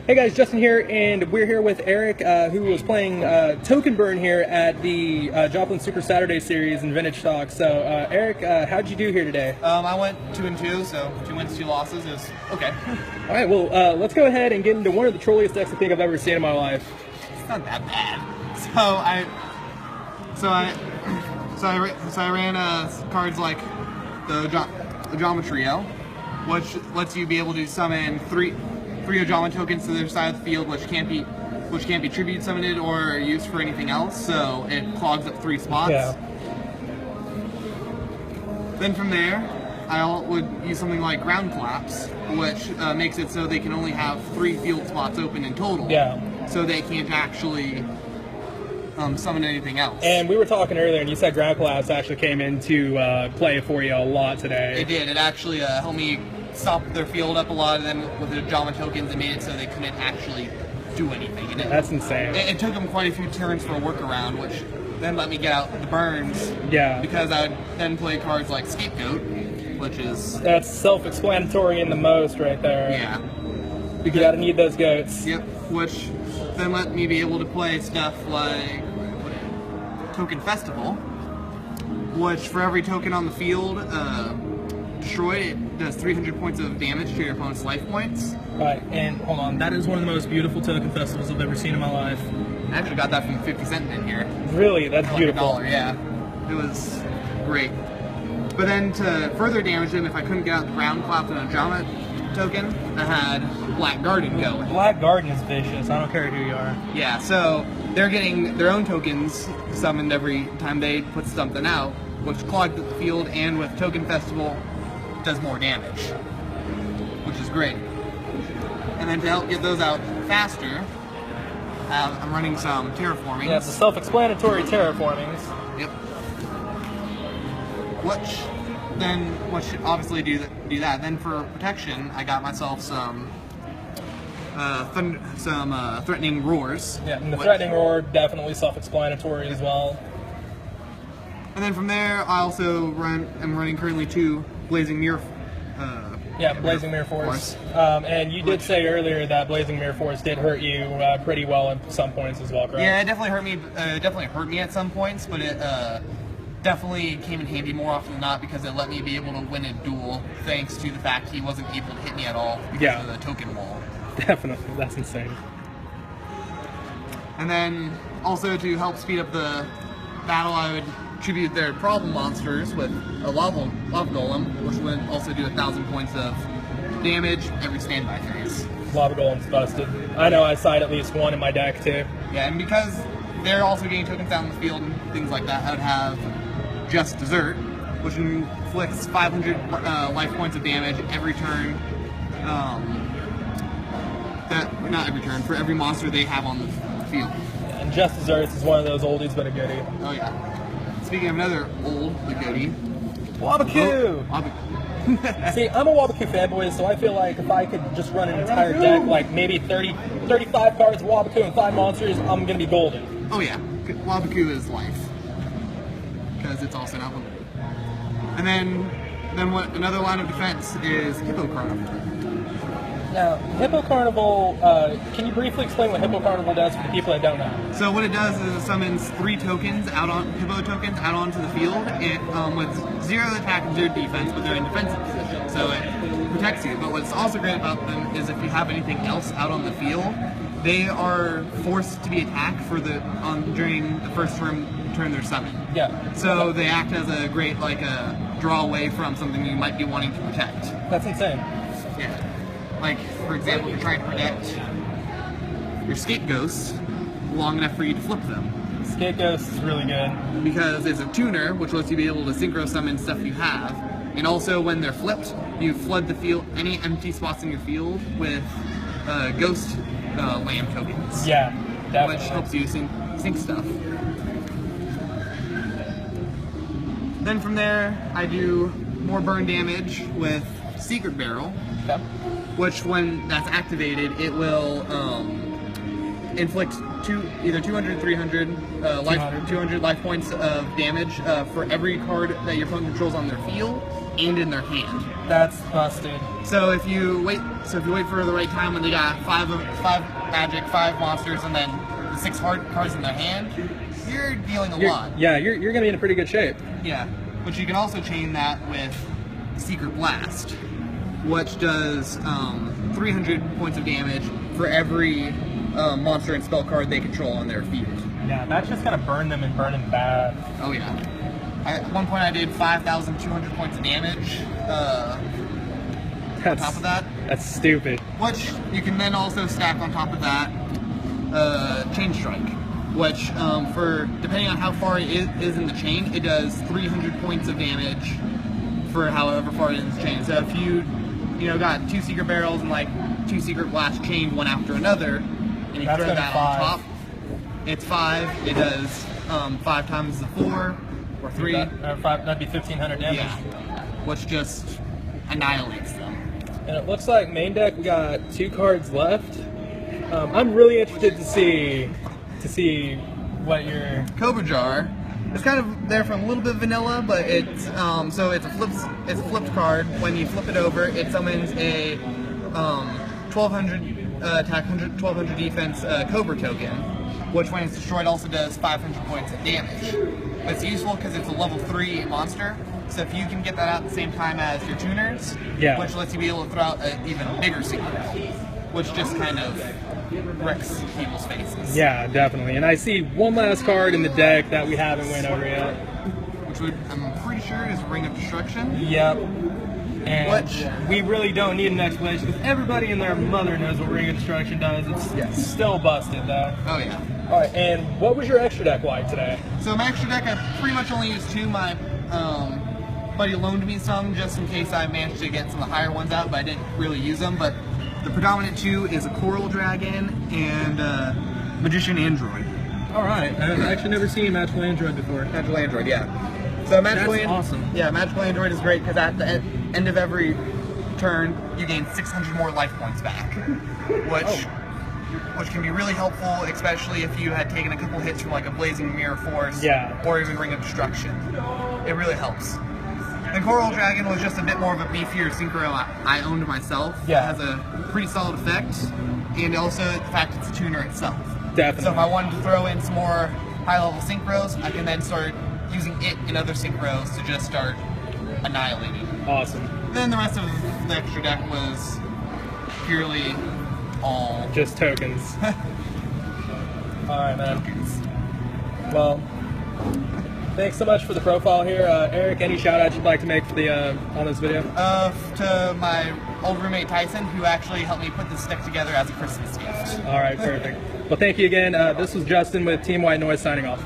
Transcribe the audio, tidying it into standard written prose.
Hey guys, Justin here, and we're here with Eric, who was playing Token Burn here at the Joplin Super Saturday Series in Vintage Stock. So, Eric, how'd you do here today? I went 2-2, so 2 wins, 2 losses. It was okay. All right, well, let's go ahead and get into one of the trolliest decks I think I've ever seen in my life. It's not that bad. So I ran cards like the Yugioh Trio, which lets you be able to summon three Yugioh tokens to the other side of the field, which can't be tribute summoned or used for anything else. So it clogs up 3 spots. Yeah. Then from there, I would use something like Ground Collapse, which makes it so they can only have 3 field spots open in total. Yeah. So they can't actually summon anything else. And we were talking earlier, and you said Ground Collapse actually came into play for you a lot today. It did. It actually helped me stop their field up a lot, and then with the Yugioh tokens, it made it so they couldn't actually do anything. That's insane. It took them quite a few turns for a workaround, which then let me get out the burns. Yeah. Because I would then play cards like Scapegoat, which is... That's self-explanatory in the most right there. Yeah. You gotta need those goats. Yep, which then let me be able to play stuff like Token Festival, which for every token on the field destroyed, it does 300 points of damage to your opponent's life points. Right, and hold on, that is one of the most beautiful token festivals I've ever seen in my life. I actually got that from 50 Cent in here. Really? That's like beautiful. $1, yeah. It was great. But then to further damage them, if I couldn't get out the Ground Collapse and a Yugioh token, I had Black Garden going. Black Garden is vicious. I don't care who you are. Yeah, so they're getting their own tokens summoned every time they put something out, which clogged the field, and with Token Festival, does more damage, which is great. And then to help get those out faster, I'm running some terraformings. Yeah, it's the self-explanatory terraformings. Yep. Which obviously do that. Then for protection, I got myself some threatening roars. Yeah, and the threatening roar definitely self-explanatory as well. And then from there, I also am running currently 2 Blazing Mirror. Blazing Mirror Force. And you did say earlier that Blazing Mirror Force did hurt you pretty well at some points as well, correct? Yeah, it definitely hurt me. Definitely hurt me at some points, but it definitely came in handy more often than not because it let me be able to win a duel thanks to the fact he wasn't able to hit me at all because of the token wall. Definitely, that's insane. And then also to help speed up the battle, I would tribute their problem monsters with a lava golem, which would also do 1,000 points of damage every standby phase. Lava golem's busted. I know I side at least one in my deck too. Yeah, and because they're also getting tokens down the field and things like that, I would have Just Desert, which inflicts 500 life points of damage every turn. Not every turn, for every monster they have on the field. Yeah, and Just Desserts is one of those oldies but a goodie. Oh yeah. Speaking of another old but goodie, Wabakoo! See, I'm a Wabakoo fanboy, so I feel like if I could just run an entire deck, like maybe 35 cards of Wabakoo and 5 monsters, I'm gonna be golden. Oh yeah, Wabakoo is life. Because it's also an album. And then what another line of defense is Hippo Carnival. Now, Hippo Carnival, can you briefly explain what Hippo Carnival does for the people that don't know? So what it does is it summons 3 tokens Hippo tokens out onto the field with 0 attack and 0 defense, but they're in defensive position, so it protects you. But what's also great about them is if you have anything else out on the field, they are forced to be attacked during the first turn they're summoned. Yeah. So they act as a great draw away from something you might be wanting to protect. That's insane. Yeah. Like, for example, you're trying to protect your Scapegoats long enough for you to flip them. Scapegoats is really good. Because it's a tuner, which lets you be able to synchro summon stuff you have. And also, when they're flipped, you flood the field, any empty spots in your field, with Ghost Lamb tokens. Yeah, definitely. Which helps you sync stuff. Then from there, I do more burn damage with Secret Barrel. Okay. Which, when that's activated, it will inflict either 200 or 300 200 life points of damage for every card that your opponent controls on their field, and in their hand. That's busted. So if you wait for the right time when they got five magic, 5 monsters, and then the 6 hard cards in their hand, you're dealing a lot. Yeah, you're gonna be in a pretty good shape. Yeah, but you can also chain that with Secret Blast, which does 300 points of damage for every monster and spell card they control on their field. Yeah, that's just gonna burn them and burn them bad. Oh yeah. At one point I did 5,200 points of damage on top of that. That's stupid. Which you can then also stack on top of that Chain Strike, which for depending on how far it is in the chain, it does 300 points of damage for however far it is in the chain. So if you got 2 secret barrels and like 2 secret blasts chained one after another, and you throw that on top, it's 5. It does 5 times the 4 or 3. That'd be 1,500 damage. Yeah, which just annihilates them. And it looks like main deck we got 2 cards left. I'm really interested to see what your Cobra Jar. It's kind of there from a little bit vanilla, but it's so it's a flipped card. When you flip it over, it summons a 1,200 attack, 1,200 defense Cobra token, which when it's destroyed also does 500 points of damage. But it's useful because it's a level 3 monster. So if you can get that out at the same time as your tuners, which lets you be able to throw out an even bigger secret, which just kind of wrecks people's faces. Yeah, definitely. And I see one last card in the deck that we haven't went over yet. Which I'm pretty sure is Ring of Destruction. Yep. And we really don't need an explanation because everybody and their mother knows what Ring of Destruction does. It's still busted though. Oh yeah. Alright, and what was your extra deck like today? So my extra deck, I pretty much only used 2. My buddy loaned me some just in case I managed to get some of the higher ones out, but I didn't really use them. But the predominant 2 is a Coral Dragon and Magician Android. Alright, I've actually never seen Magical Android before. Magical Android, yeah. So Magical That's awesome. Yeah, Magical Android is great because at the end of every turn, you gain 600 more life points back, which can be really helpful, especially if you had taken a couple hits from like a Blazing Mirror Force, or even Ring of Destruction. It really helps. And Coral Dragon was just a bit more of a beefier synchro I owned myself. Yeah. It has a pretty solid effect, and also the fact it's a tuner itself. Definitely. So if I wanted to throw in some more high-level synchros, I can then start using it in other synchros to just start annihilating. Awesome. Then the rest of the extra deck was purely all just tokens. Alright, man. Well, thanks so much for the profile here. Eric, any shout outs you'd like to make for the on this video? To my old roommate Tyson, who actually helped me put this deck together as a Christmas gift. Alright, perfect. Well, thank you again. This was Justin with Team White Noise signing off.